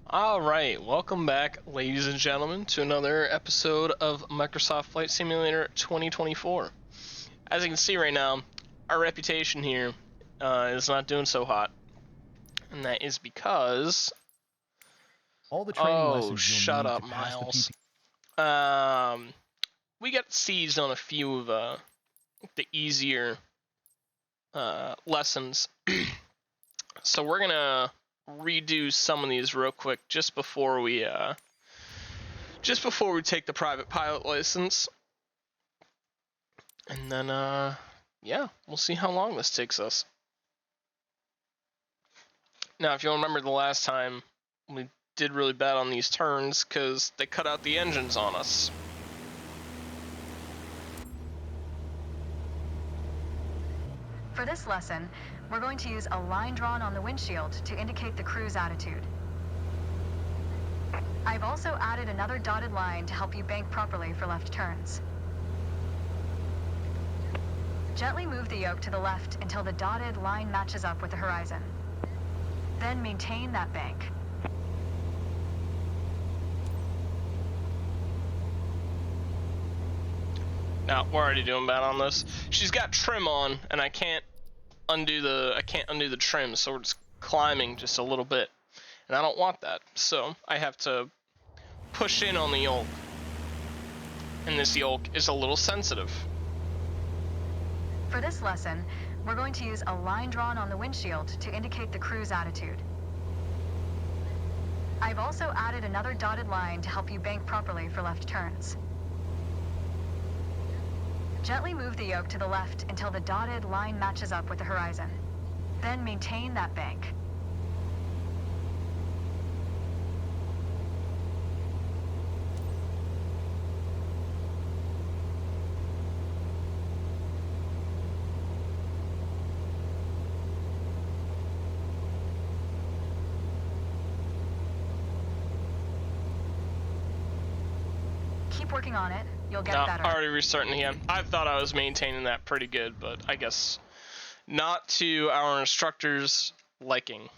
Alright, welcome back, ladies and gentlemen, to another episode of Microsoft Flight Simulator 2024. As you can see right now, our reputation here is not doing so hot. And that is because... All the training lessons you'll shut need up, to pass Miles. the We got seized on a few of the easier lessons. So we're gonna redo some of these real quick just before we take the private pilot license, and then yeah, we'll see how long this takes us. Now, if you'll remember the last time, we did really bad on these turns because they cut out the engines on us. For this lesson, we're going to use a line drawn on the windshield to indicate the cruise attitude. I've also added another dotted line to help you bank properly for left turns. Gently move the yoke to the left until the dotted line matches up with the horizon. Then maintain that bank. Now, we're already doing bad on this. She's got trim on, and I can't undo the trim, so we're just climbing just a little bit. And I don't want that, so I have to push in on the yoke. And this yoke is a little sensitive. For this lesson, we're going to use a line drawn on the windshield to indicate the cruise attitude. I've also added another dotted line to help you bank properly for left turns. Gently move the yoke to the left until the dotted line matches up with the horizon. Then maintain that bank. Keep working on it. You'll get better. Already restarting again. I thought I was maintaining that pretty good, but I guess not to our instructor's liking.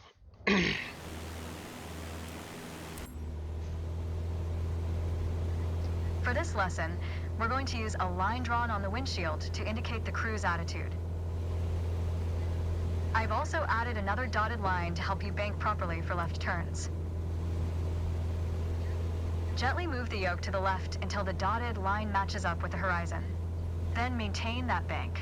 For this lesson, we're going to use a line drawn on the windshield to indicate the cruise attitude. I've also added another dotted line to help you bank properly for left turns. Gently move the yoke to the left until the dotted line matches up with the horizon. Then maintain that bank.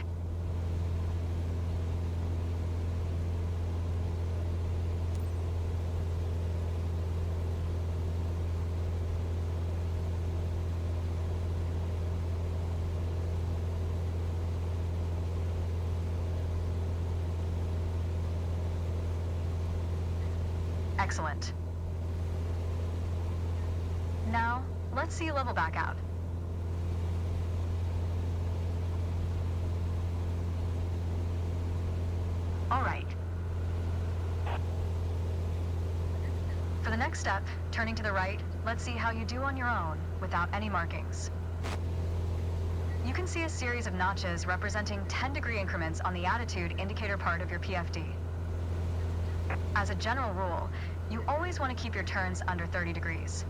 Excellent. Now, let's see you level back out. All right. For the next step, turning to the right, let's see how you do on your own without any markings. You can see a series of notches representing 10-degree increments on the attitude indicator part of your PFD. As a general rule, you always want to keep your turns under 30 degrees.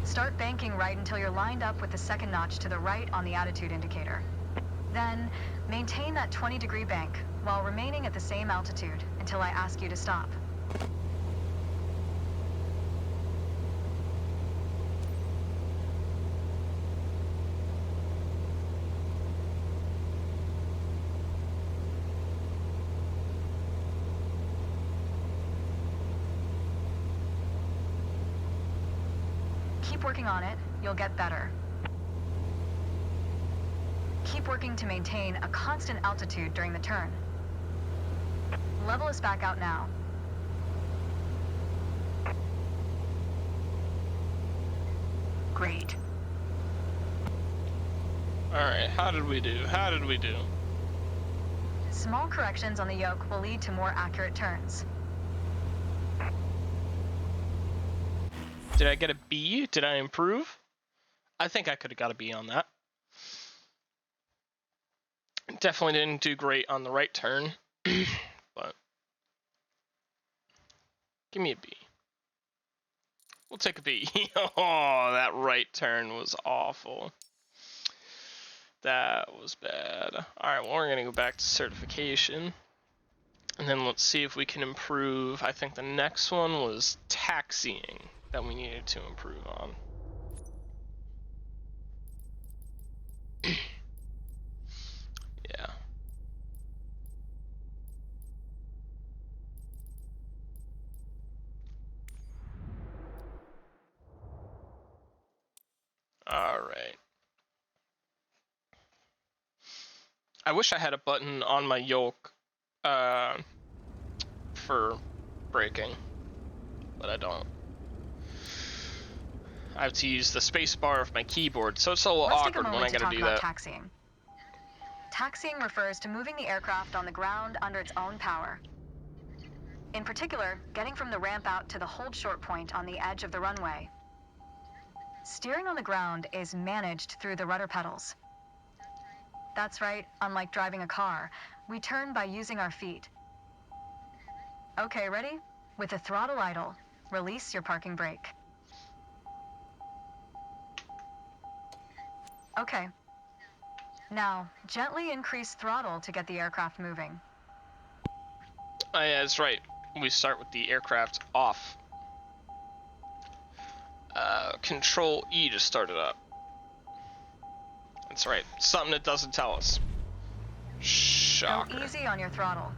Start banking right until you're lined up with the second notch to the right on the attitude indicator. Then, maintain that 20-degree bank while remaining at the same altitude until I ask you to stop. Keep working on it, you'll get better. Keep working to maintain a constant altitude during the turn. Level us back out now. Great. Alright, how did we do? Small corrections on the yoke will lead to more accurate turns. Did I get a B? Did I improve? I think I could have got a B on that. Definitely didn't do great on the right turn, but Give me a B. We'll take a B. Oh, that right turn was awful. That was bad. Alright, well, we're going to go back to certification. And then let's see if we can improve. I think the next one was taxiing that we needed to improve on. Yeah. Alright. I wish I had a button on my yoke for braking, but I don't. I have to use the space bar of my keyboard, so it's a little awkward when I gotta do that. Taxiing. Taxiing refers to moving the aircraft on the ground under its own power. In particular, getting from the ramp out to the hold short point on the edge of the runway. Steering on the ground is managed through the rudder pedals. That's right, unlike driving a car, we turn by using our feet. Okay, ready? With the throttle idle, release your parking brake. Okay. Now, gently increase throttle to get the aircraft moving. Oh yeah, that's right. We start with the aircraft off. Control E to start it up. That's right. Something it doesn't tell us. Shocker. Go easy on your throttle.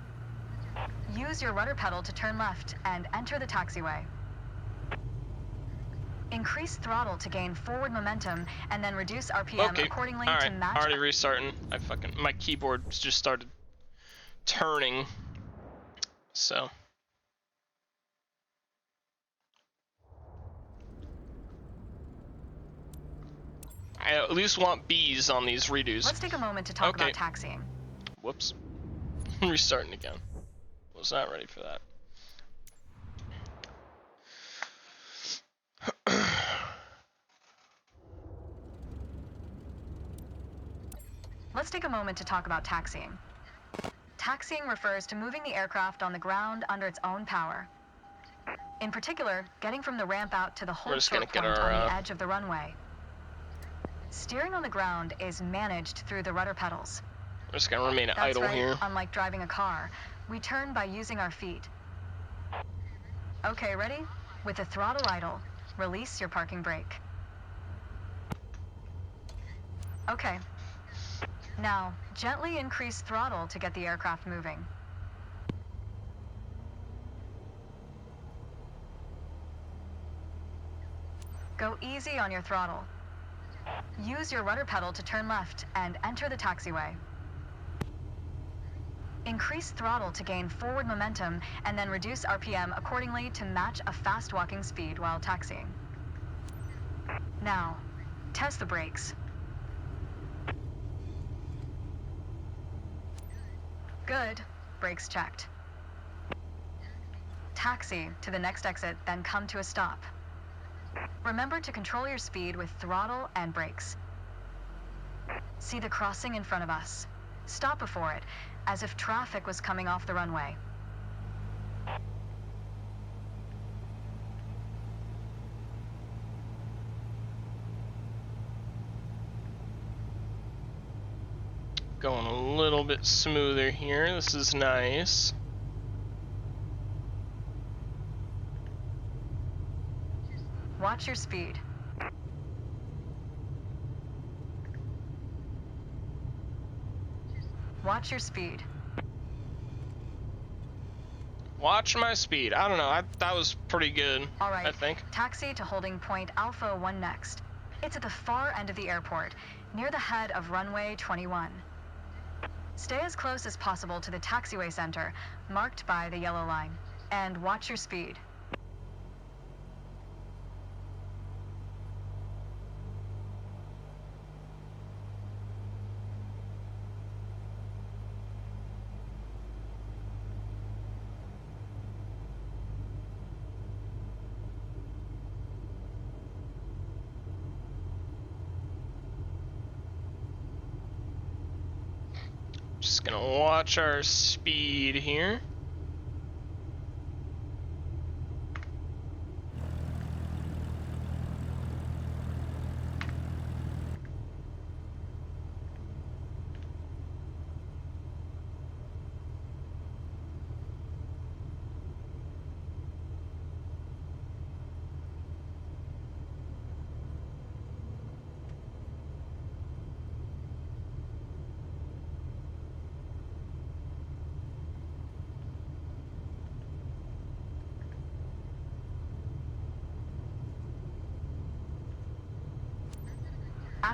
Use your rudder pedal to turn left and enter the taxiway. Increase throttle to gain forward momentum and then reduce RPM accordingly to match. Already restarting. My keyboard just started turning. So. I at least want B's on these redos. Let's take a moment to talk about taxiing. Whoops. Restarting again. Was not ready for that. Let's take a moment to talk about taxiing. Taxiing refers to moving the aircraft on the ground under its own power. In particular, getting from the ramp out to the hold short point on the edge of the runway. Steering on the ground is managed through the rudder pedals. We're just gonna remain idle here. Unlike driving a car, we turn by using our feet. Okay, ready? With the throttle idle, release your parking brake. Okay. Now, gently increase throttle to get the aircraft moving. Go easy on your throttle. Use your rudder pedal to turn left and enter the taxiway. Increase throttle to gain forward momentum and then reduce RPM accordingly to match a fast walking speed while taxiing. Now, test the brakes. Good. Brakes checked. Taxi to the next exit, then come to a stop. Remember to control your speed with throttle and brakes. See the crossing in front of us. Stop before it, as if traffic was coming off the runway. Going a little bit smoother here. This is nice. Watch your speed. Watch your speed. Watch my speed. I don't know. That was pretty good. All right. I think. Taxi to holding point Alpha 1 next. It's at the far end of the airport, near the head of runway 21. Stay as close as possible to the taxiway center, marked by the yellow line, and watch your speed. Just gonna watch our speed here.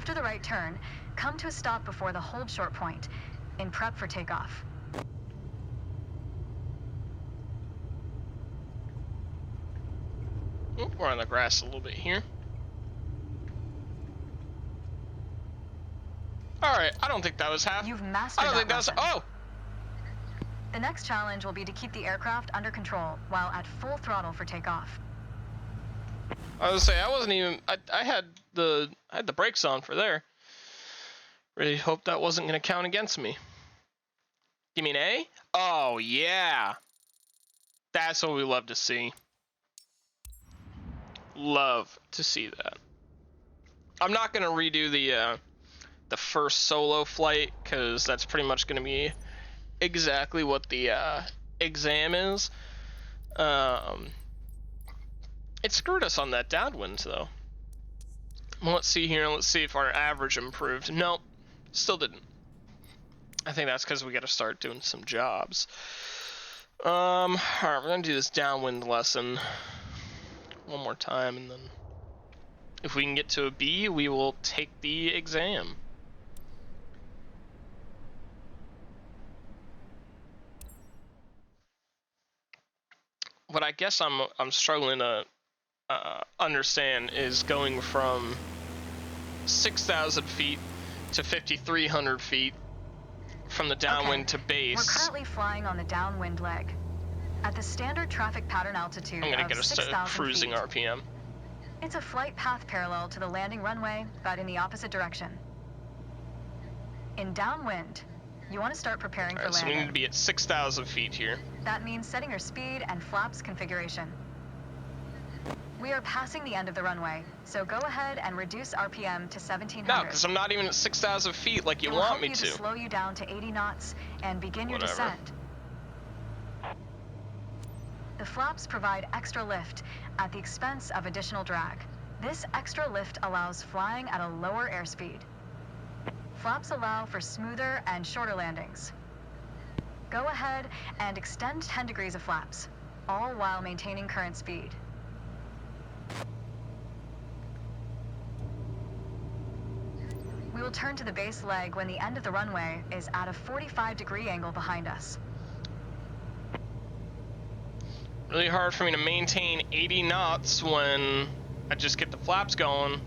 After the right turn, come to a stop before the hold short point, in prep for takeoff. Oh, we're on the grass a little bit here. Alright, I don't think that was half. You've mastered I don't that think that was. lesson. Oh! The next challenge will be to keep the aircraft under control while at full throttle for takeoff. I was gonna say, I wasn't even. I had the brakes on for there. Really hope that wasn't gonna count against me. Give me an A? Oh, yeah. That's what we love to see. Love to see that. I'm not gonna redo the first solo flight, because that's pretty much gonna be exactly what the exam is. It screwed us on that downwind though. Well, let's see here. Let's see if our average improved. Nope, still didn't. I think that's because we got to start doing some jobs. All right, we're gonna do this downwind lesson one more time, and then if we can get to a B, we will take the exam. What I guess I'm struggling to understand is going from 6,000 feet to 5,300 feet from the downwind to base. We're currently flying on the downwind leg. At the standard traffic pattern altitude I'm gonna of get us to 6,000 cruising feet. RPM. It's a flight path parallel to the landing runway, but in the opposite direction. In downwind, you want to start preparing for Alright, so we landing. need to be at 6,000 feet here. That means setting your speed and flaps configuration. We are passing the end of the runway, so go ahead and reduce RPM to 1,700. No, because I'm not even at 6,000 feet like you It will want help me you to. slow you down to 80 knots and begin your Whatever. descent. The flaps provide extra lift at the expense of additional drag. This extra lift allows flying at a lower airspeed. Flaps allow for smoother and shorter landings. Go ahead and extend 10 degrees of flaps, all while maintaining current speed. We will turn to the base leg when the end of the runway is at a 45-degree angle behind us. Really hard for me to maintain 80 knots when I just get the flaps going.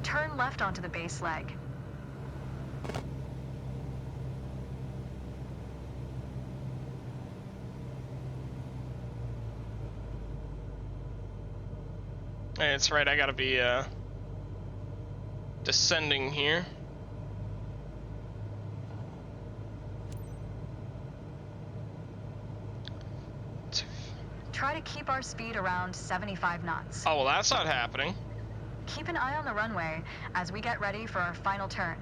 Turn left onto the base leg. Hey, that's right, I gotta be descending here. Try to keep our speed around 75 knots. Oh, well, that's not happening. Keep an eye on the runway as we get ready for our final turn.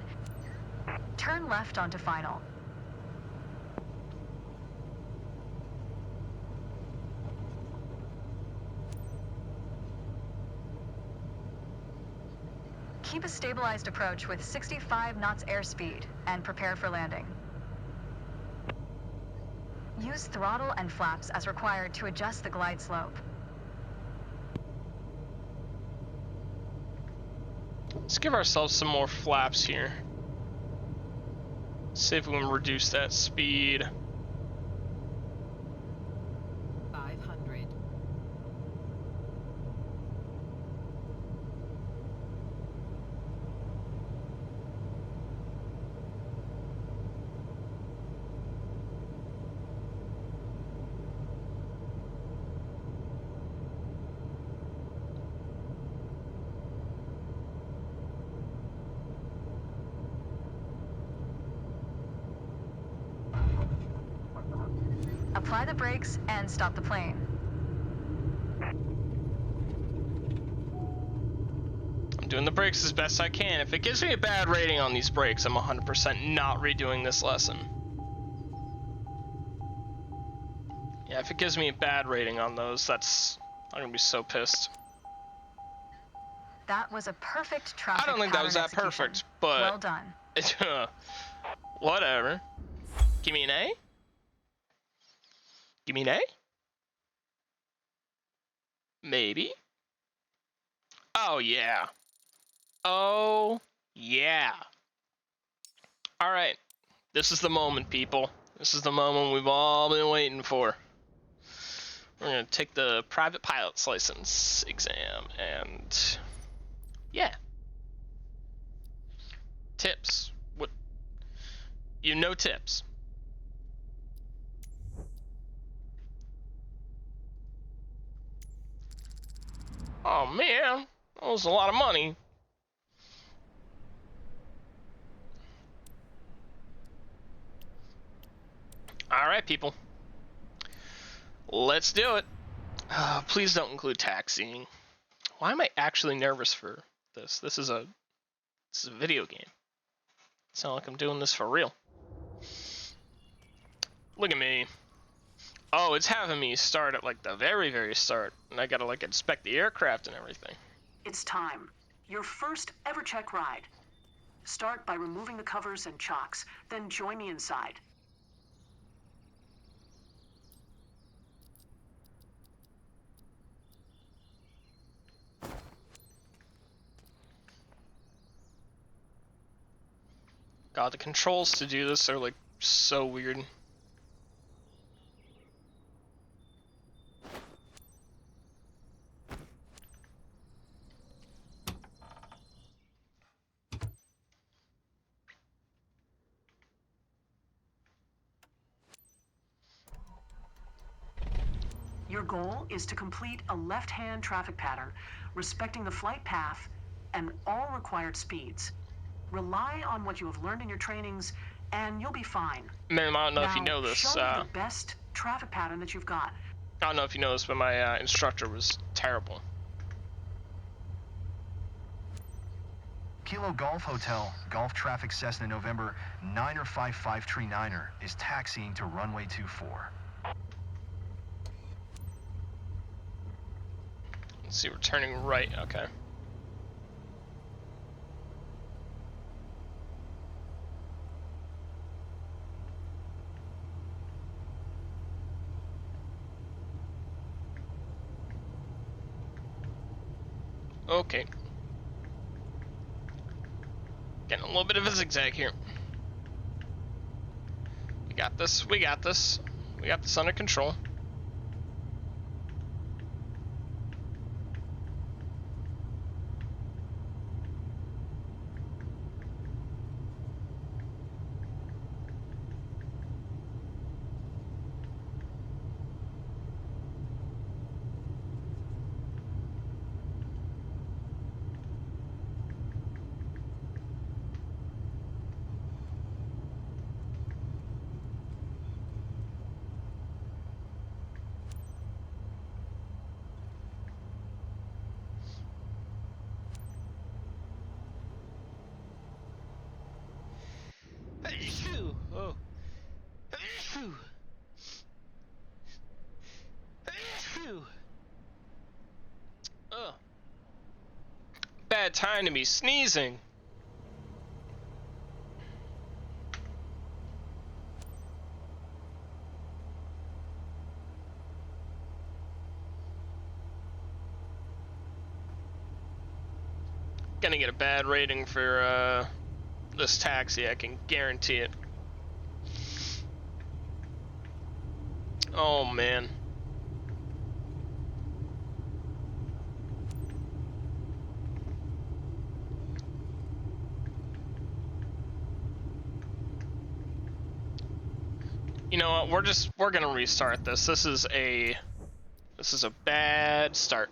Turn left onto final. Keep a stabilized approach with 65 knots airspeed and prepare for landing. Use throttle and flaps as required to adjust the glide slope. Let's give ourselves some more flaps here. See if we can reduce that speed. 500. Apply the brakes and stop the plane. I'm doing the brakes as best I can. If it gives me a bad rating on these brakes, I'm 100% not redoing this lesson. Yeah, if it gives me a bad rating on those, I'm gonna be so pissed. That was a perfect I traffic don't think that was pattern that execution. perfect, but Well done. Whatever. Give me an A? Give me an A? Maybe. Oh, yeah. Oh, yeah. Alright. This is the moment, people. This is the moment we've all been waiting for. We're gonna take the private pilot's license exam, and yeah. Tips. What? You know tips. Oh man, that was a lot of money. Alright, people. Let's do it. Please don't include taxiing. Why am I actually nervous for this? This is a video game. It's not like I'm doing this for real. Look at me. Oh, it's having me start at like the very, very start, and I gotta like inspect the aircraft and everything. It's time. Your first ever check ride. Start by removing the covers and chocks, then join me inside. God, the controls to do this are like so weird. Your goal is to complete a left-hand traffic pattern, respecting the flight path and all required speeds. Rely on what you have learned in your trainings, and you'll be fine. Man, I don't know now, if you know this. Show me the best traffic pattern that you've got. I don't know if you know this, but my instructor was terrible. Kilo Golf Hotel, Golf Traffic Cessna November 9er 5539er is taxiing to runway 24. Let's see, we're turning right. Okay. Okay. Getting a little bit of a zigzag here. We got this. We got this. We got this under control. Oh. Ugh. Bad time to be sneezing. Gonna get a bad rating for this taxi, I can guarantee it. Oh man. You know what, we're gonna restart this. This is a bad start.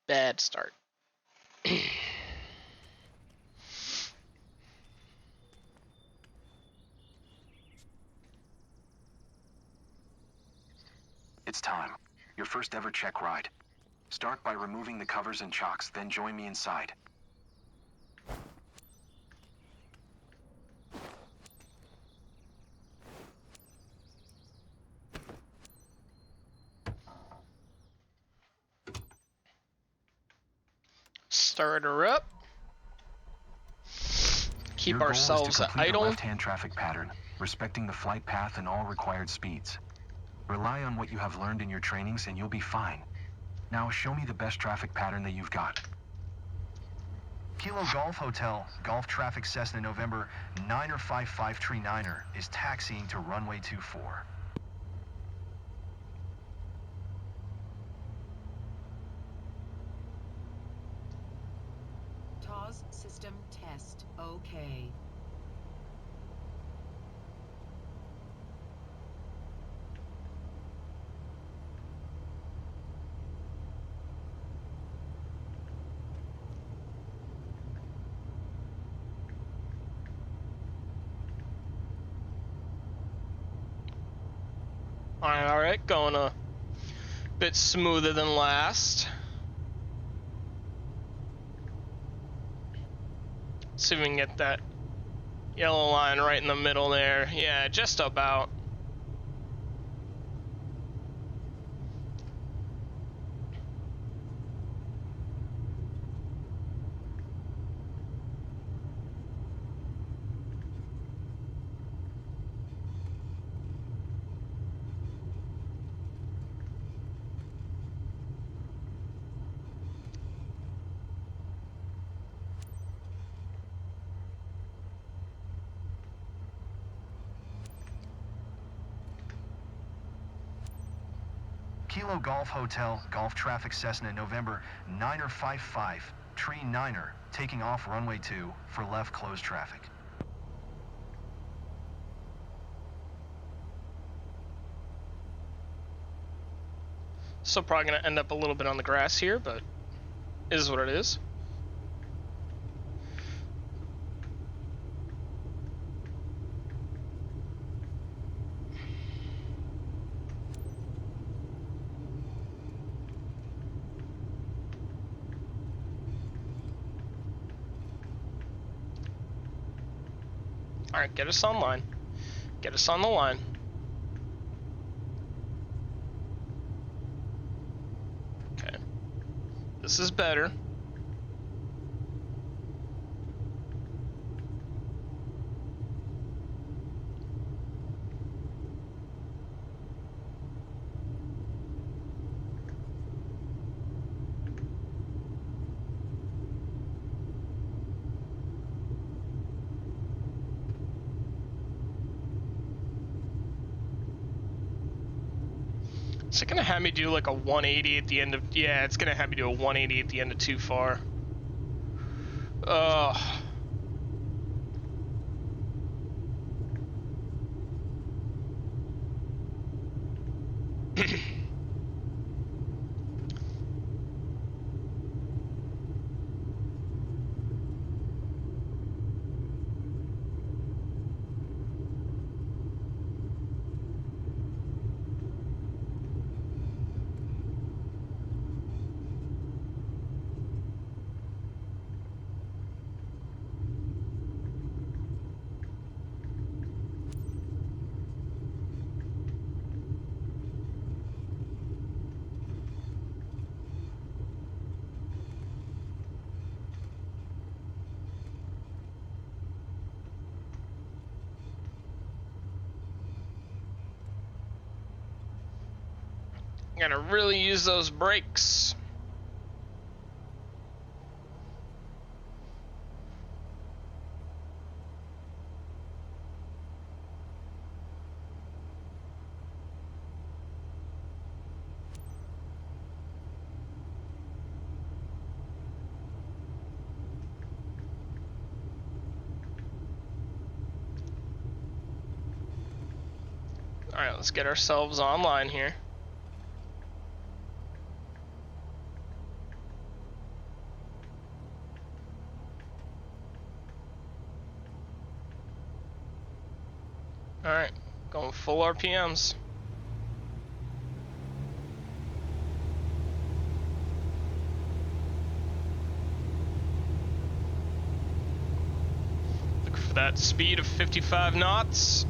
Bad start. It's time. Your first ever check ride. Start by removing the covers and chocks, then join me inside. Start her up. keep Your goal is to ourselves complete a idle. left-hand traffic pattern, respecting the flight path and all required speeds. Rely on what you have learned in your trainings and you'll be fine. Now show me the best traffic pattern that you've got. Kilo Golf Hotel, Golf Traffic Cessna November 9er55 Tree 9er is taxiing to runway 24. TOS system test. Okay. Alright, going a bit smoother than last. See if we can get that yellow line right in the middle there. Yeah, just about. Kilo Golf Hotel, Golf Traffic Cessna November 9er55 Tree 9er, taking off runway 2 for left closed traffic. Still probably gonna end up a little bit on the grass here, but it is what it is. Alright, get us online. Get us on the line. Okay. This is better. Is it gonna have me do like a 180 at the end of? Yeah, it's gonna have me do a 180 at the end of too far. Ugh. Gotta really use those brakes. Alright, let's get ourselves online here. Alright, going full RPMs. Look for that speed of 55 knots.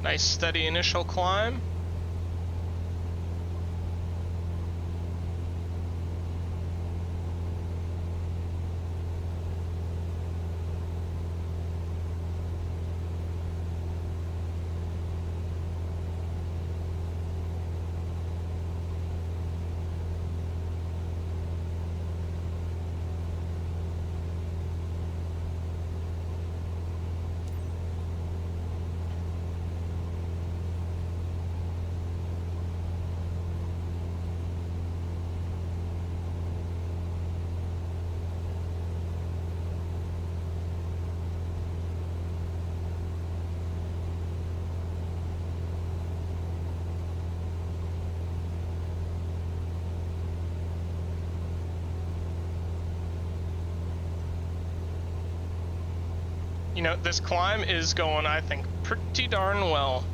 Nice steady initial climb. You know, this climb is going, I think, pretty darn well.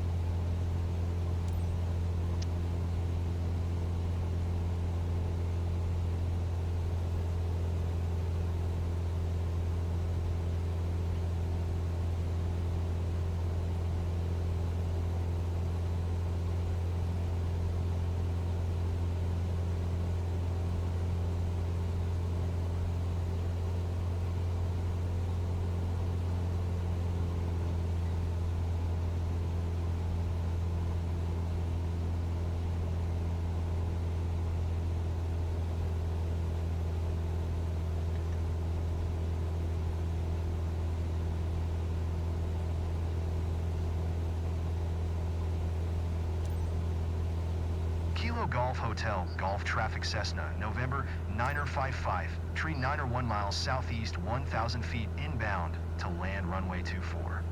Kilo Golf Hotel, Golf Traffic Cessna, November 9er55, tree 9er 1 mile southeast 1,000 feet inbound to land runway 24.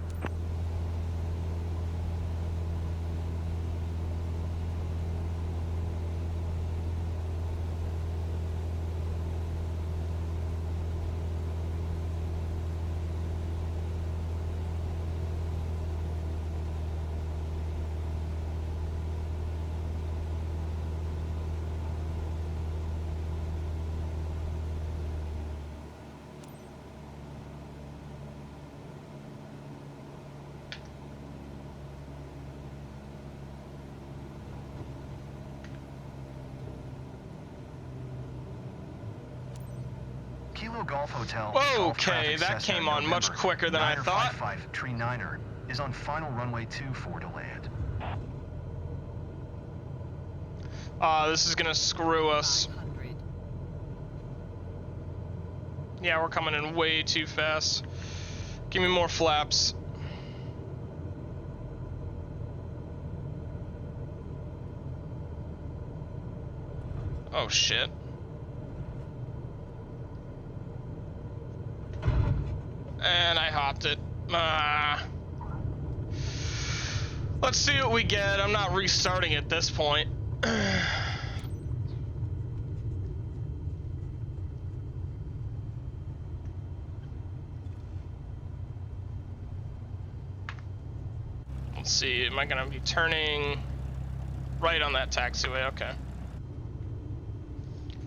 Kilo Golf Hotel. Golf Okay, Traffic that Cessna, came on much November quicker than I thought. 9er55, tree 9er is on final runway 24 to land. This is gonna screw us. 500. Yeah, we're coming in way too fast. Give me more flaps. Oh shit. And I hopped it. Let's see what we get. I'm not restarting at this point. Let's see, am I gonna be turning right on that taxiway? Okay.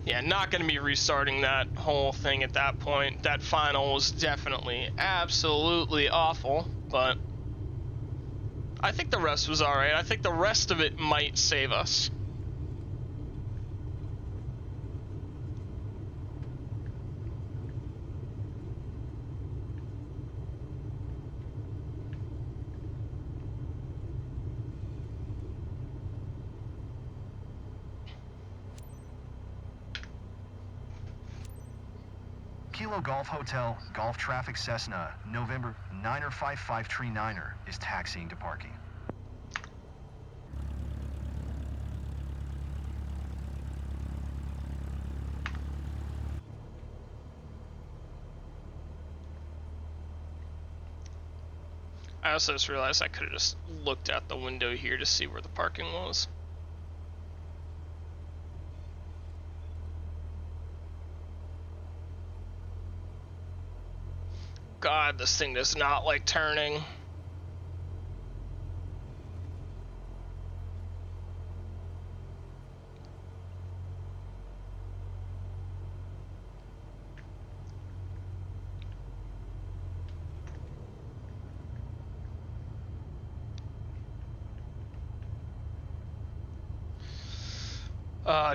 Yeah, not gonna be restarting that whole thing at that point. That final was definitely absolutely awful, but I think the rest was alright. I think the rest of it might save us. Kilo Golf Hotel, Golf Traffic Cessna, November 9er55, tree 9er is taxiing to parking. I also just realized I could have just looked out the window here to see where the parking was. God, this thing does not like turning.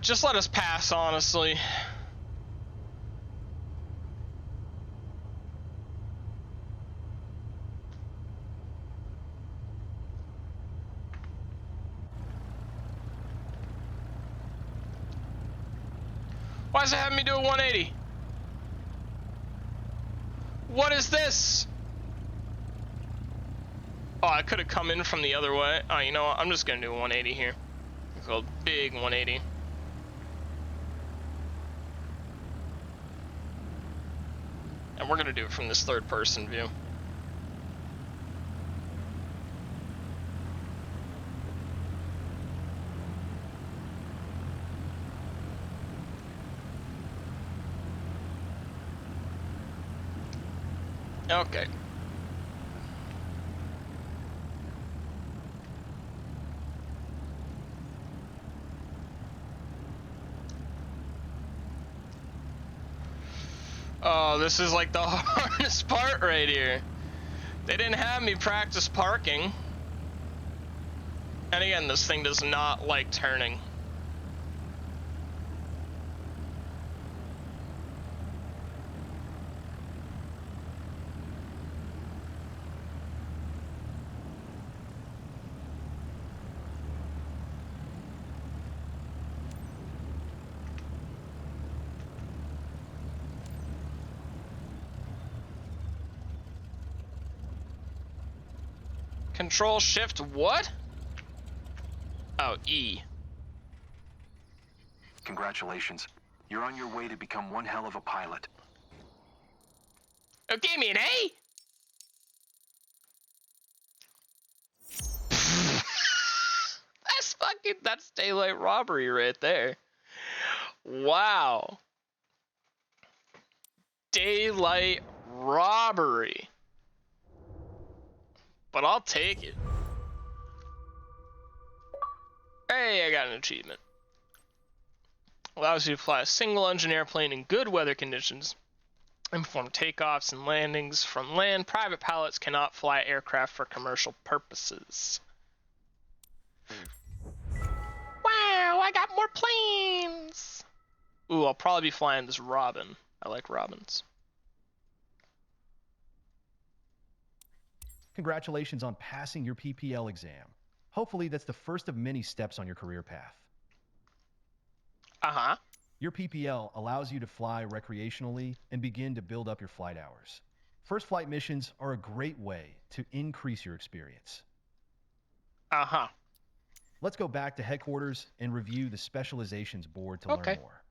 Just let us pass, honestly. Why is it having me do a 180? What is this? Oh, I could have come in from the other way. Oh, you know what? I'm just gonna do a 180 here. It's called big 180. And we're gonna do it from this third person view. Okay. Oh, this is like the hardest part right here. They didn't have me practice parking. And again, this thing does not like turning. Control shift what? Oh, E. Congratulations. You're on your way to become one hell of a pilot. Oh, give me an A? That's daylight robbery right there. Wow. Daylight robbery. But I'll take it. Hey, I got an achievement. Allows you to fly a single engine airplane in good weather conditions and perform takeoffs and landings from land. Private pilots cannot fly aircraft for commercial purposes. Wow, I got more planes! Ooh, I'll probably be flying this Robin. I like Robins. Congratulations on passing your PPL exam. Hopefully that's the first of many steps on your career path. Uh-huh. Your PPL allows you to fly recreationally and begin to build up your flight hours. First flight missions are a great way to increase your experience. Uh-huh. Let's go back to headquarters and review the specializations board to Okay. learn more.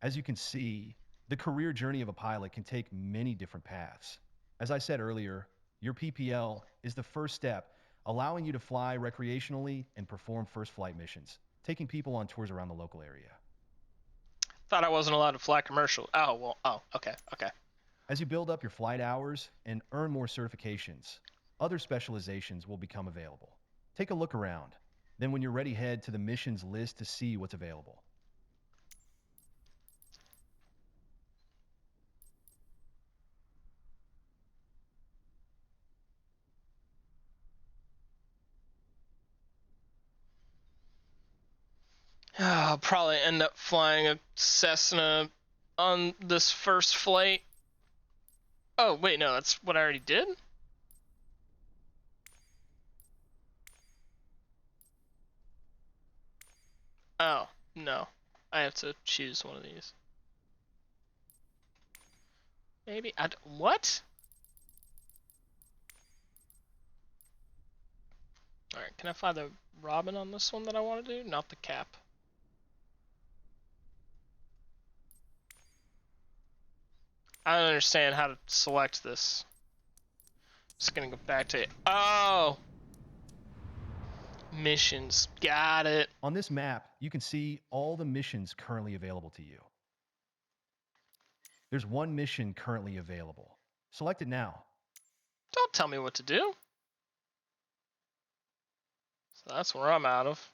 As you can see, the career journey of a pilot can take many different paths. As I said earlier, your PPL is the first step, allowing you to fly recreationally and perform first flight missions, taking people on tours around the local area. Thought I wasn't allowed to fly commercial. Oh, well, oh, okay. As you build up your flight hours and earn more certifications, other specializations will become available. Take a look around. Then when you're ready, head to the missions list to see what's available. I'll probably end up flying a Cessna on this first flight. Oh, wait, no, that's what I already did? Oh, no. I have to choose one of these. Maybe what? Alright, can I fly the Robin on this one that I want to do? Not the Cap. I don't understand how to select this. Just gonna go back to it. Oh! Missions. Got it. On this map, you can see all the missions currently available to you. There's one mission currently available. Select it now. Don't tell me what to do. So that's where I'm out of.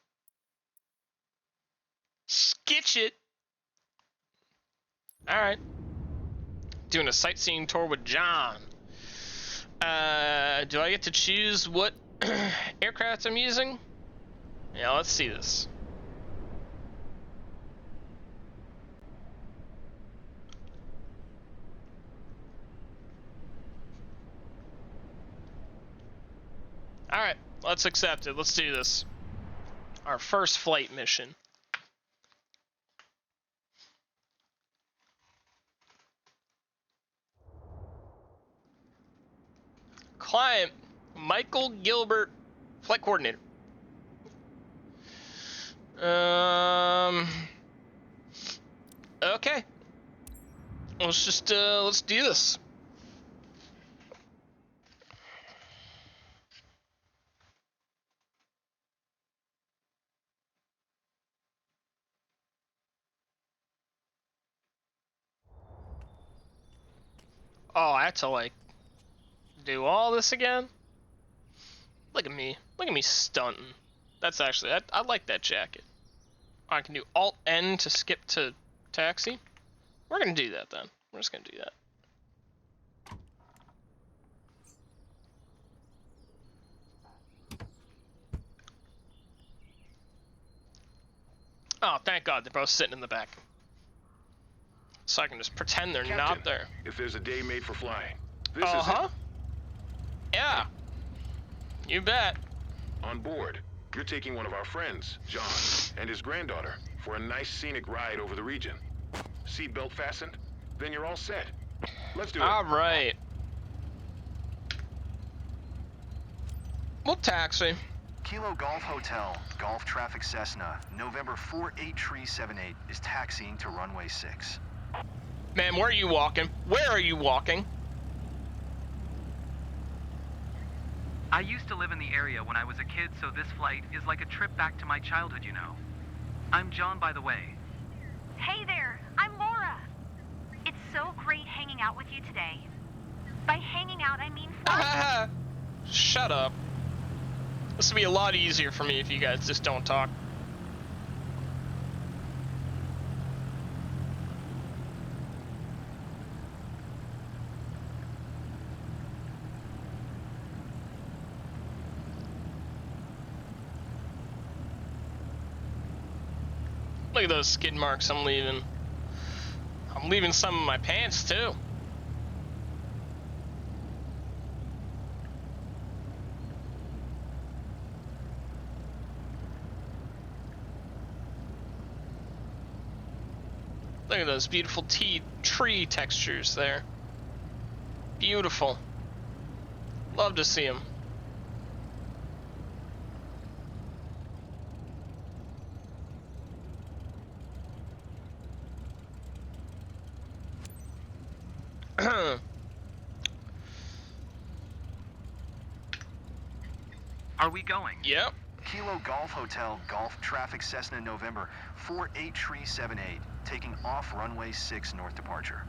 Skitch it! Alright. Doing a sightseeing tour with John. Do I get to choose what aircraft I'm using? Yeah, let's see this. Alright, let's accept it. Let's do this. Our first flight mission. Client, Michael Gilbert, flight coordinator. Okay. Let's do this. Oh, I have to like do all this again? Look at me. Look at me stunting. That's actually, I like that jacket. I can do Alt N to skip to taxi. We're gonna do that then. We're just gonna do that. Oh, thank God they're both sitting in the back. So I can just pretend they're Captain, not there. if there's a day made for flying, this Uh-huh. Yeah. You bet. is it. On board, you're taking one of our friends, John, and his granddaughter for a nice scenic ride over the region. Seatbelt fastened? Then you're all set. Let's do it. Alright. We'll taxi. Kilo Golf Hotel, Golf Traffic Cessna, November 4838 is taxiing to runway 6. Man, where are you walking? Where are you walking? I used to live in the area when I was a kid, so this flight is like a trip back to my childhood, you know. I'm John, by the way. Hey there, I'm Laura. It's so great hanging out with you today. By hanging out, I mean fun. Shut up. This would be a lot easier for me if you guys just don't talk. Look at those skid marks I'm leaving. I'm leaving some of my pants too. Look at those beautiful tree textures there. Beautiful. Love to see them. Are we going? Yep. Kilo Golf Hotel, Golf Traffic Cessna, November 48378, taking off runway 6 north departure.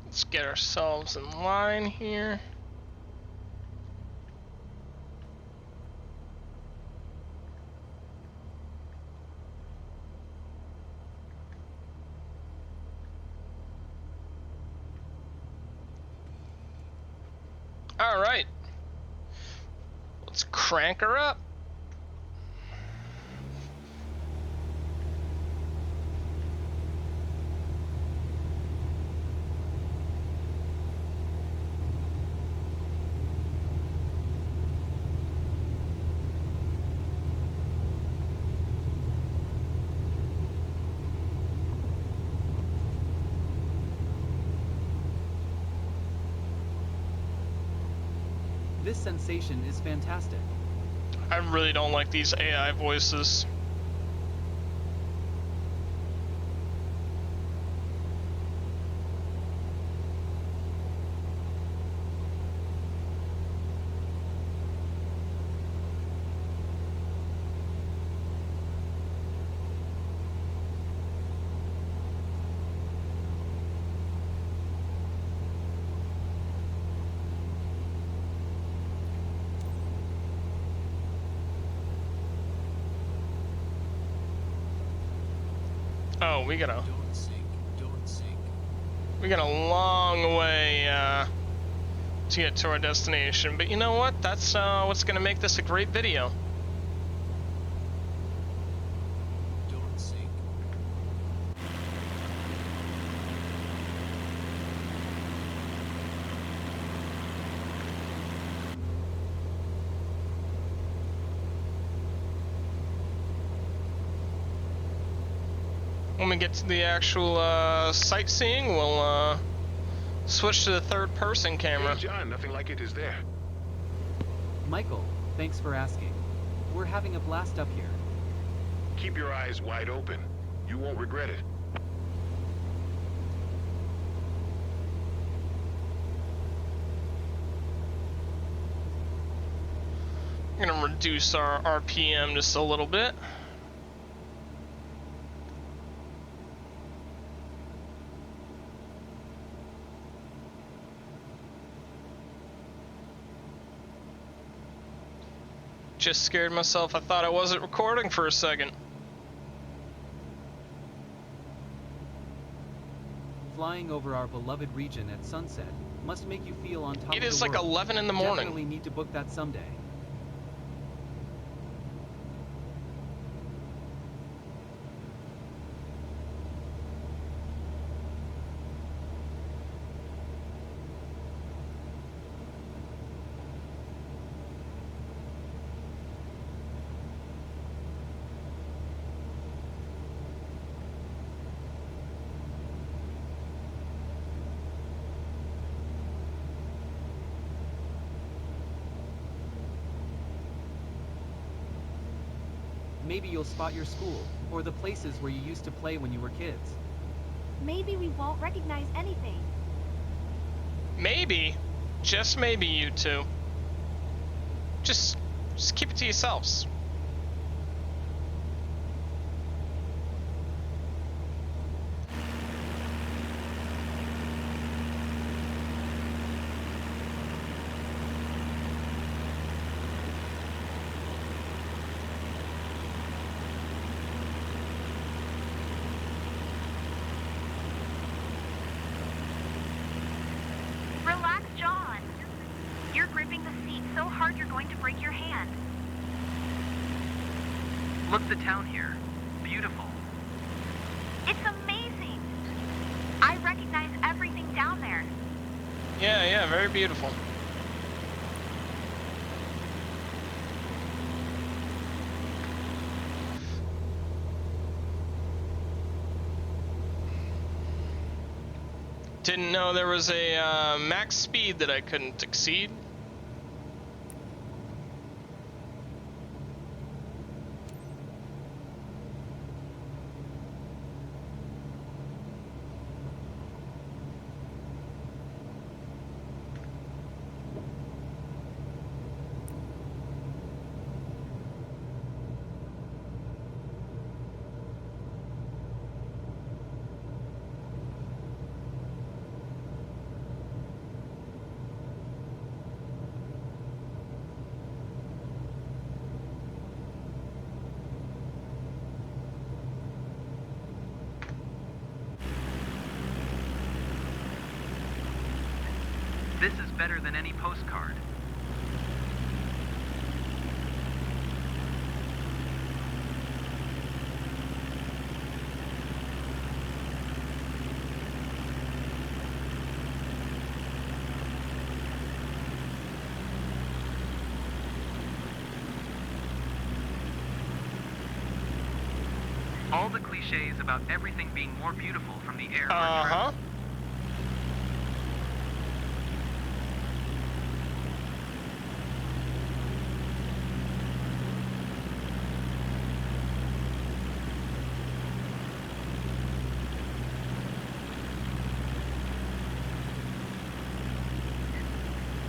Let's get ourselves in line here. All right. Let's crank her up. This sensation is fantastic. I really don't like these AI voices. Oh, we got a long way to get to our destination, but you know what? That's what's gonna make this a great video. When we get to the actual sightseeing, we'll switch to the third-person camera. Hey, John, nothing like it is there. Michael, thanks for asking. We're having a blast up here. Keep your eyes wide open. You won't regret it. I'm gonna reduce our RPM just a little bit. Just scared myself. I thought I wasn't recording for a second. Flying over our beloved region at sunset must make you feel on top It of is the like world. 11 in the morning. Definitely need to book that someday. Maybe you'll spot your school, or the places where you used to play when you were kids. Maybe we won't recognize anything. Maybe, just maybe, you two. Just keep it to yourselves. Relax, John. You're gripping the seat so hard you're going to break your hand. Look the town here. Beautiful. It's amazing. I recognize everything down there. Yeah, very beautiful. Didn't know there was a max speed that I couldn't exceed. This is better than any postcard. All the cliches about everything being more beautiful from the air are true. Uh-huh.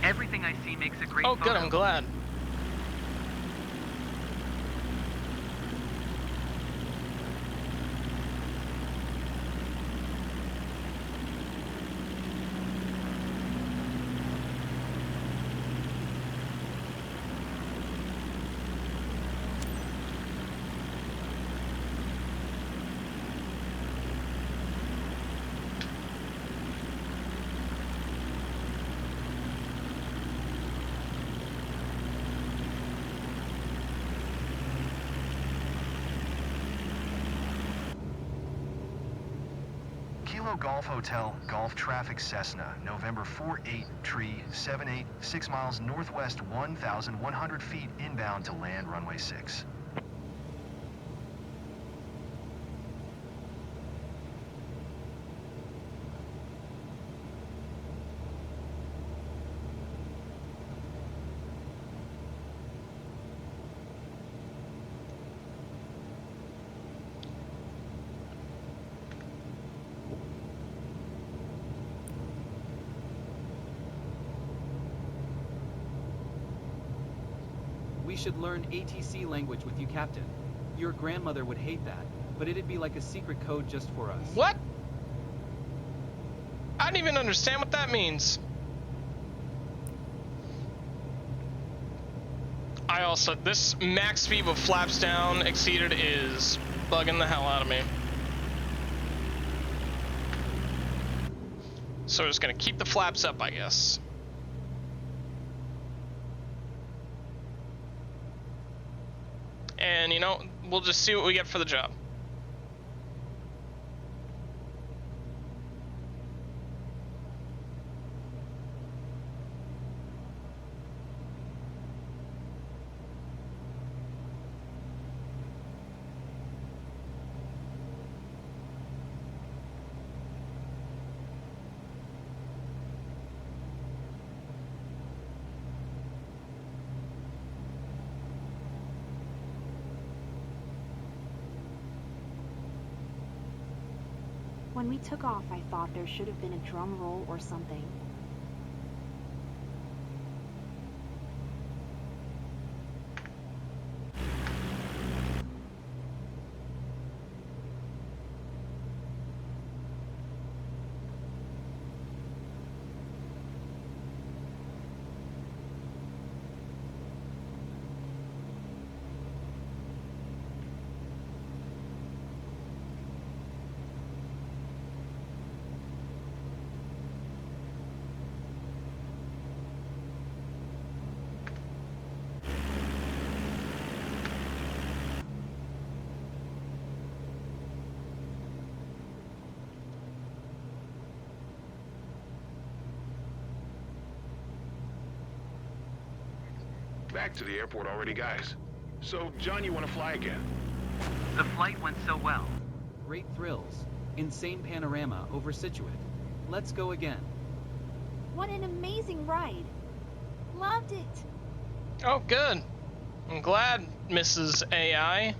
Everything I see makes a great Oh, photo. good, I'm glad. Kilo Golf Hotel, Golf Traffic Cessna, November 48, tree 78, 6 miles northwest, 1,100 feet inbound to land runway 6. We should learn ATC language with you, Captain. Your grandmother would hate that, but it'd be like a secret code just for us. What? I don't even understand what that means. This max speed with flaps down exceeded is bugging the hell out of me. So we're just gonna keep the flaps up, I guess. And you know, we'll just see what we get for the job. When we took off, I thought there should have been a drum roll or something. Back to the airport already, guys. So, John, you want to fly again? The flight went so well. Great thrills. Insane panorama over Situate. Let's go again. What an amazing ride! Loved it! Oh, good. I'm glad, Mrs. AI.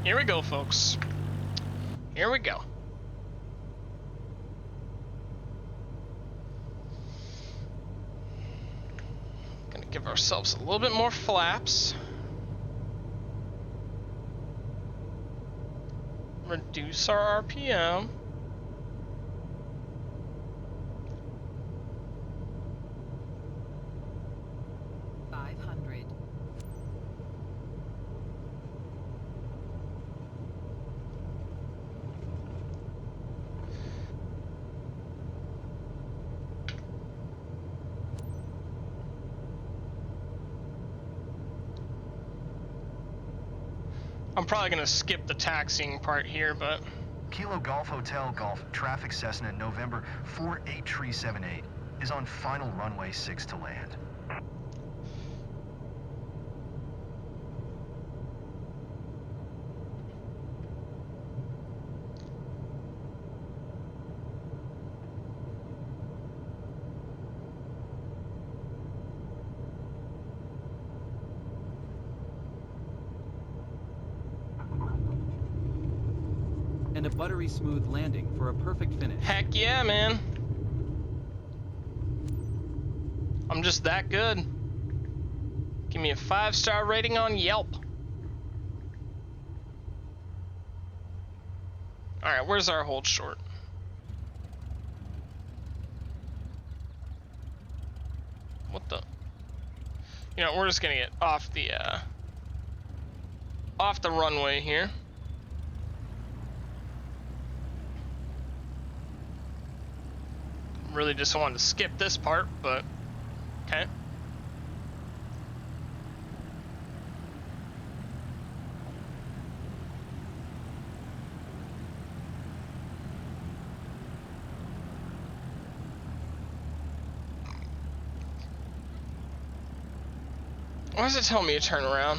Here we go, folks. Here we go. Gonna give ourselves a little bit more flaps. Reduce our RPM. I'm probably gonna skip the taxiing part here, but Kilo Golf Hotel Golf traffic Cessna November 48378 is on final runway 6 to land. And a buttery smooth landing for a perfect finish. heck yeah, man. I'm just that good. Give me a 5-star rating on Yelp. Alright, where's our hold short? What the? You know, we're just gonna get off the runway here. Really just wanted to skip this part, but okay. Why does it tell me to turn around?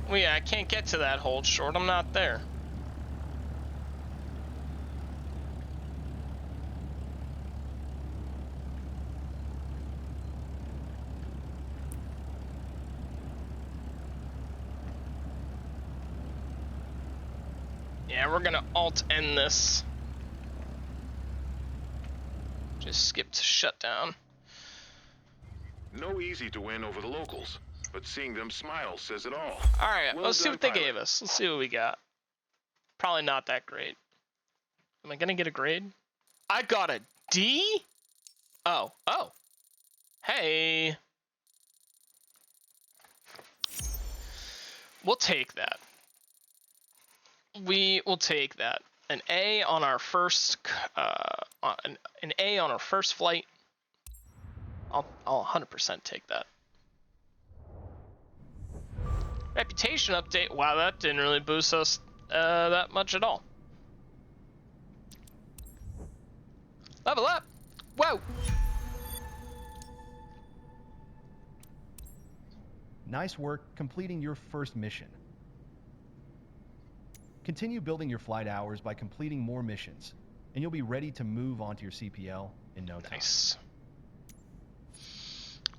Well, yeah, I can't get to that hold short. I'm not there. Yeah, we're gonna alt end this. Just skip to shutdown. No easy to win over the locals, but seeing them smile says it all. Alright, Well let's see done, what they pilot. gave us. Let's see what we got. Probably not that great. Am I gonna get a grade? I got a D? Oh. Hey. We'll take that. We will take that. An A on our first, an A on our first flight. I'll 100% take that. Reputation update. Wow, that didn't really boost us that much at all. Level up. Whoa. Nice work completing your first mission. Continue building your flight hours by completing more missions, and you'll be ready to move onto your CPL in no time. Nice.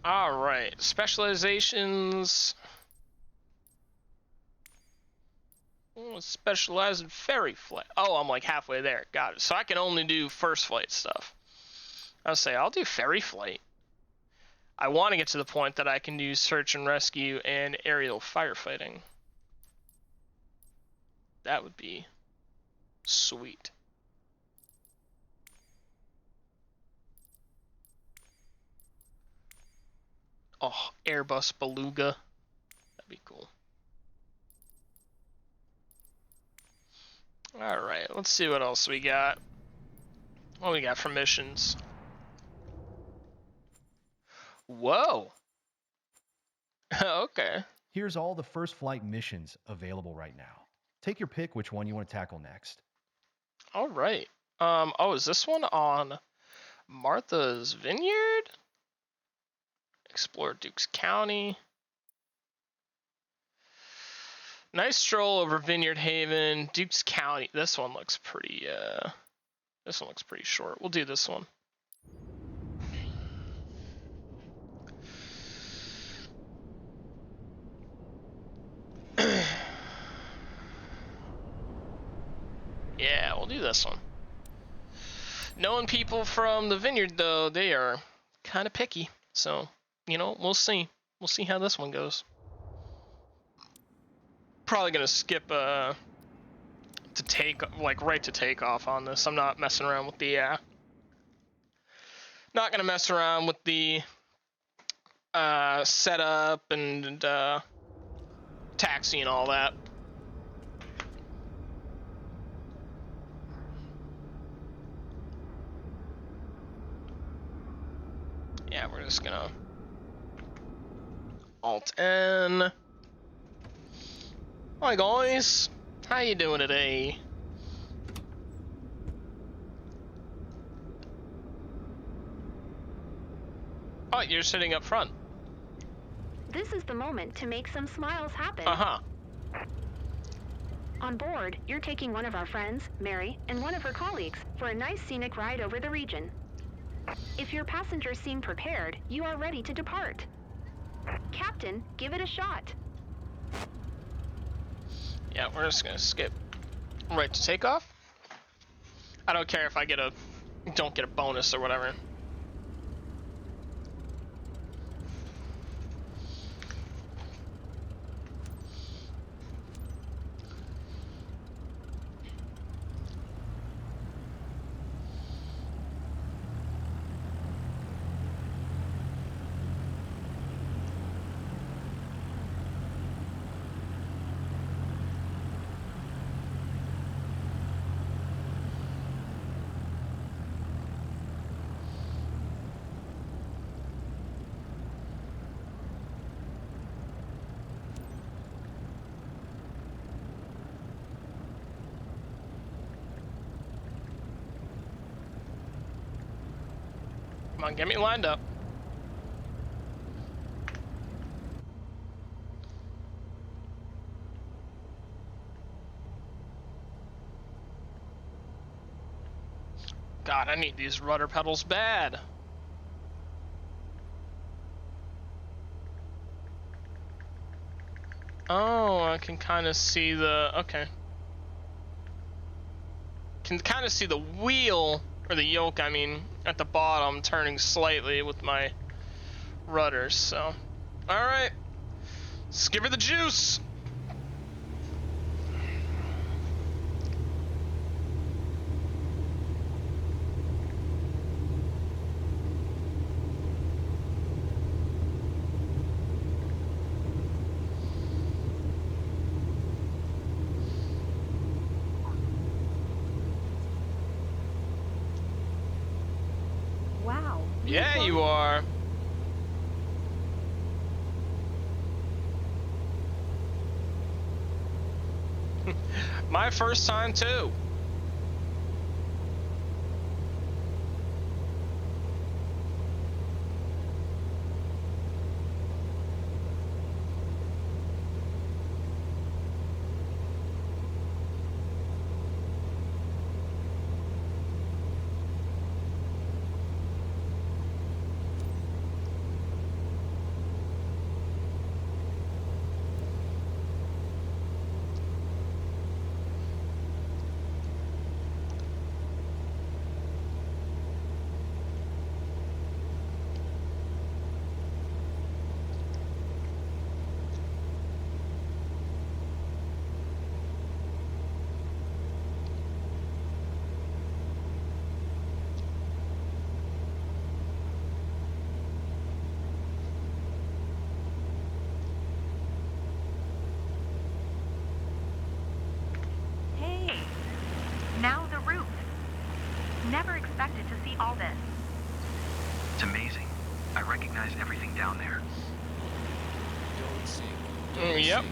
All right, specializations. Specialize in ferry flight. Oh, I'm like halfway there. Got it. So I can only do first flight stuff. I'll say I'll do ferry flight. I want to get to the point that I can do search and rescue and aerial firefighting. That would be sweet. Oh, Airbus Beluga. That'd be cool. Alright, let's see what else we got. What we got for missions? Whoa! Okay. Here's all the first flight missions available right now. Take your pick which one you want to tackle next. Alright. Oh, is this one on Martha's Vineyard? Explore Dukes County. Nice stroll over Vineyard Haven, Dukes County. This one looks pretty short. We'll do this one. Yeah, we'll do this one. Knowing people from the Vineyard, though, they are kind of picky. So, you know, we'll see. We'll see how this one goes. Probably gonna skip right to takeoff on this. I'm not messing around with the not gonna mess around with the setup and taxi and all that. Yeah, we're just gonna Alt N. Hi guys, how you doing today? Oh, you're sitting up front. This is the moment to make some smiles happen. Uh-huh. On board, you're taking one of our friends, Mary, and one of her colleagues for a nice scenic ride over the region. If your passengers seem prepared, you are ready to depart. Captain, give it a shot. Yeah, we're just gonna skip right to takeoff. I don't care if I don't get a bonus or whatever. Come on, get me lined up. God, I need these rudder pedals bad. Oh, I can kind of see the... Okay. Can kind of see the wheel, or the yoke, I mean, at the bottom turning slightly with my rudders, so... Alright. Let's give her the juice! Wow. Yeah, you are. My first time too. Hey, now the roof. Never expected to see all this. It's amazing. I recognize everything down there. Yep.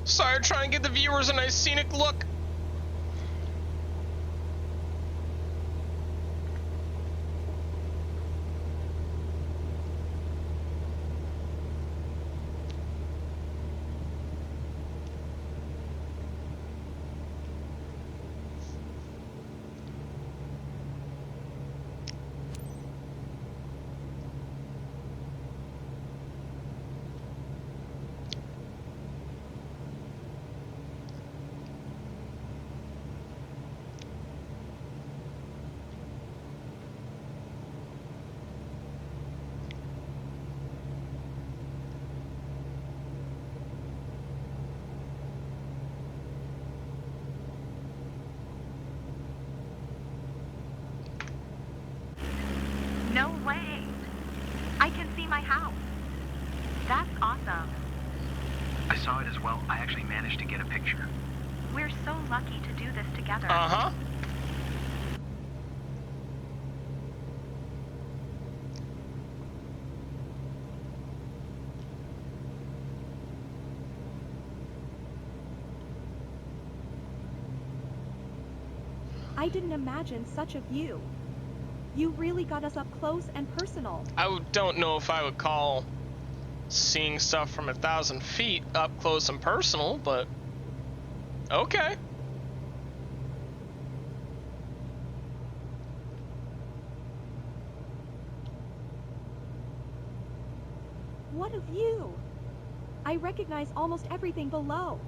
Sorry, trying to get the viewers a nice scenic look. No way. I can see my house. That's awesome. I saw it as well. I actually managed to get a picture. We're so lucky to do this together. Uh-huh. I didn't imagine such a view. You really got us up close and personal. I don't know if I would call seeing stuff from 1,000 feet up close and personal, but okay. What a view! I recognize almost everything below.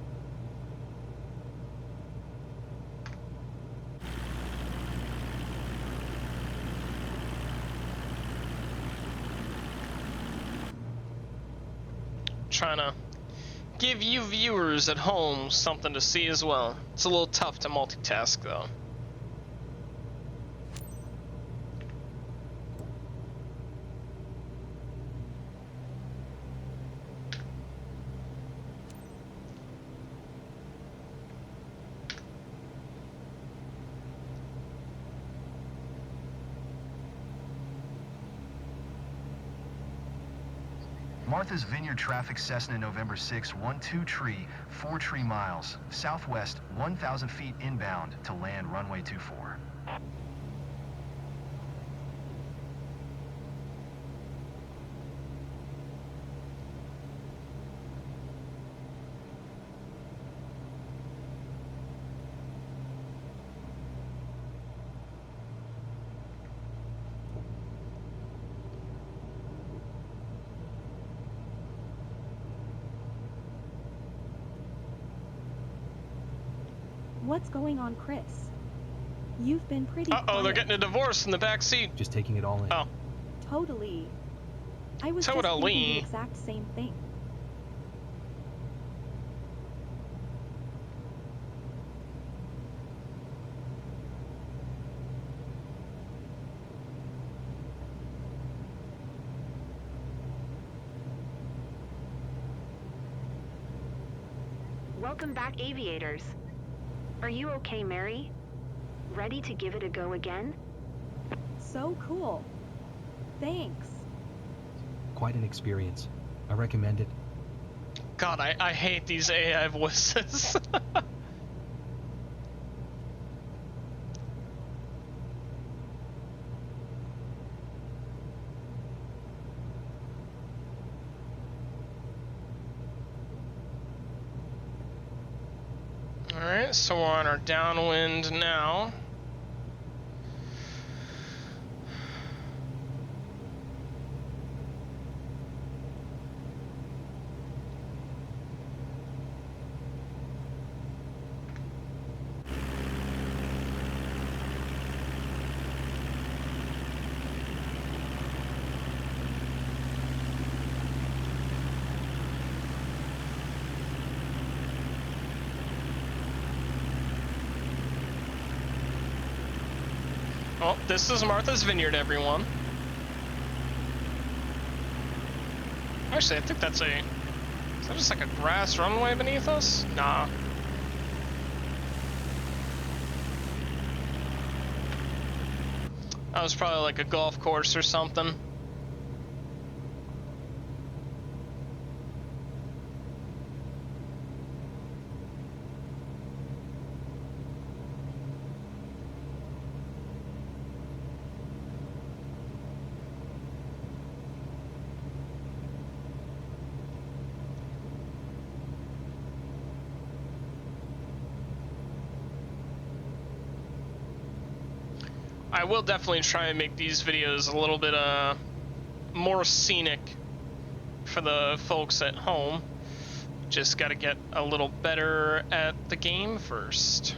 Trying to give you viewers at home something to see as well. It's a little tough to multitask though. Martha's Vineyard traffic Cessna November 6, 12 tree, 4 tree miles, southwest 1,000 feet inbound to land runway 24. What's going on, Chris? You've been pretty Uh-oh, they're quiet. getting a divorce in the back seat. Just taking it all in. Oh. Totally. I was just thinking the exact same thing. Welcome back, aviators. Are you okay, Mary? Ready to give it a go again? So cool. Thanks. Quite an experience. I recommend it. God, I hate these AI voices. Alright, so we're on our downwind now. Oh, this is Martha's Vineyard, everyone. Actually, I think that's a... Is that just like a grass runway beneath us? Nah. That was probably like a golf course or something. I will definitely try and make these videos a little bit more scenic for the folks at home. Just gotta get a little better at the game first.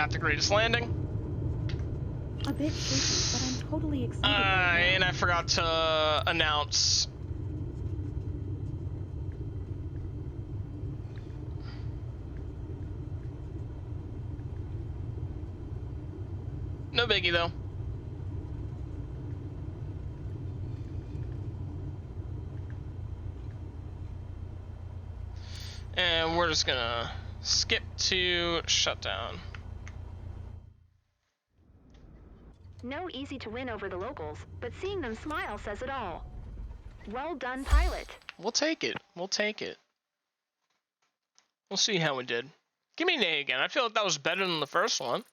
not the greatest landing. A bit shaky, but I'm totally excited right And now. I forgot to announce. No biggie though. And we're just gonna skip to shutdown. No easy to win over the locals, but seeing them smile says it all. Well done, pilot. We'll take it. We'll take it. We'll see how we did. Give me an A again. I feel like that was better than the first one.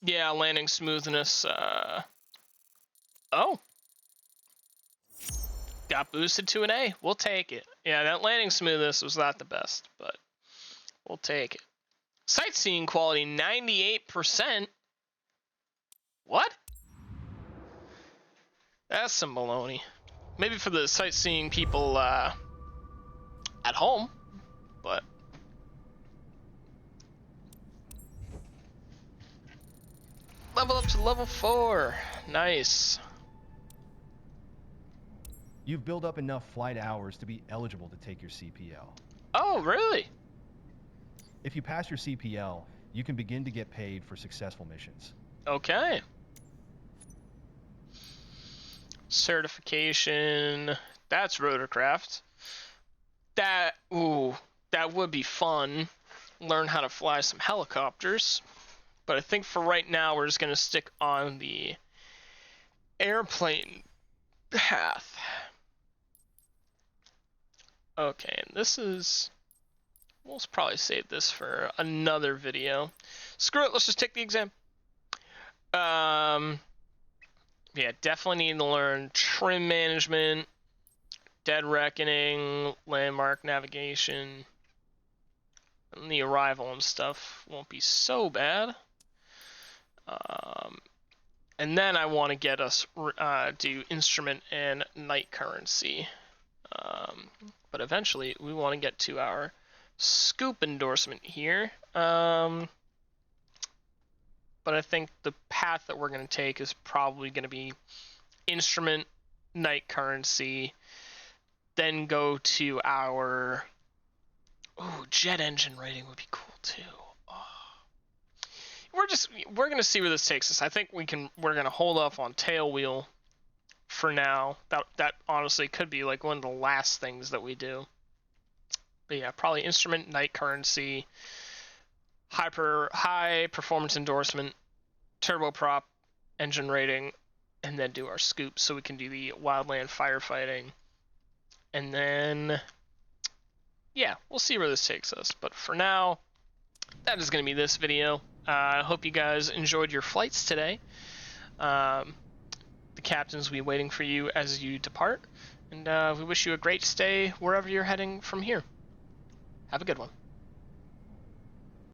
Yeah, landing smoothness. Oh. Got boosted to an A. We'll take it. Yeah, that landing smoothness was not the best, but we'll take it. Sightseeing quality, 98%. What? That's some baloney. Maybe for the sightseeing people at home, but level up to level 4. Nice. You've built up enough flight hours to be eligible to take your CPL. Oh, really? If you pass your CPL, you can begin to get paid for successful missions. Okay. Certification. That's rotorcraft. That would be fun. Learn how to fly some helicopters. But I think for right now, we're just going to stick on the airplane path. Okay, and this is... We'll probably save this for another video. Screw it, let's just take the exam. Yeah, definitely need to learn trim management, dead reckoning, landmark navigation, and the arrival and stuff won't be so bad. And then I want to get us do instrument and night currency. But eventually we want to get to our scoop endorsement here. But I think the path that we're going to take is probably going to be instrument, night currency, then go to our jet engine rating would be cool too. We're gonna see where this takes us. I think we're gonna hold off on tailwheel for now. That honestly could be like one of the last things that we do. But yeah, probably instrument, night currency, high performance endorsement, turboprop, engine rating, and then do our scoop so we can do the wildland firefighting. And then yeah, we'll see where this takes us. But for now, that is going to be this video. I hope you guys enjoyed your flights today. The captains will be waiting for you as you depart. And we wish you a great stay wherever you're heading from here. Have a good one.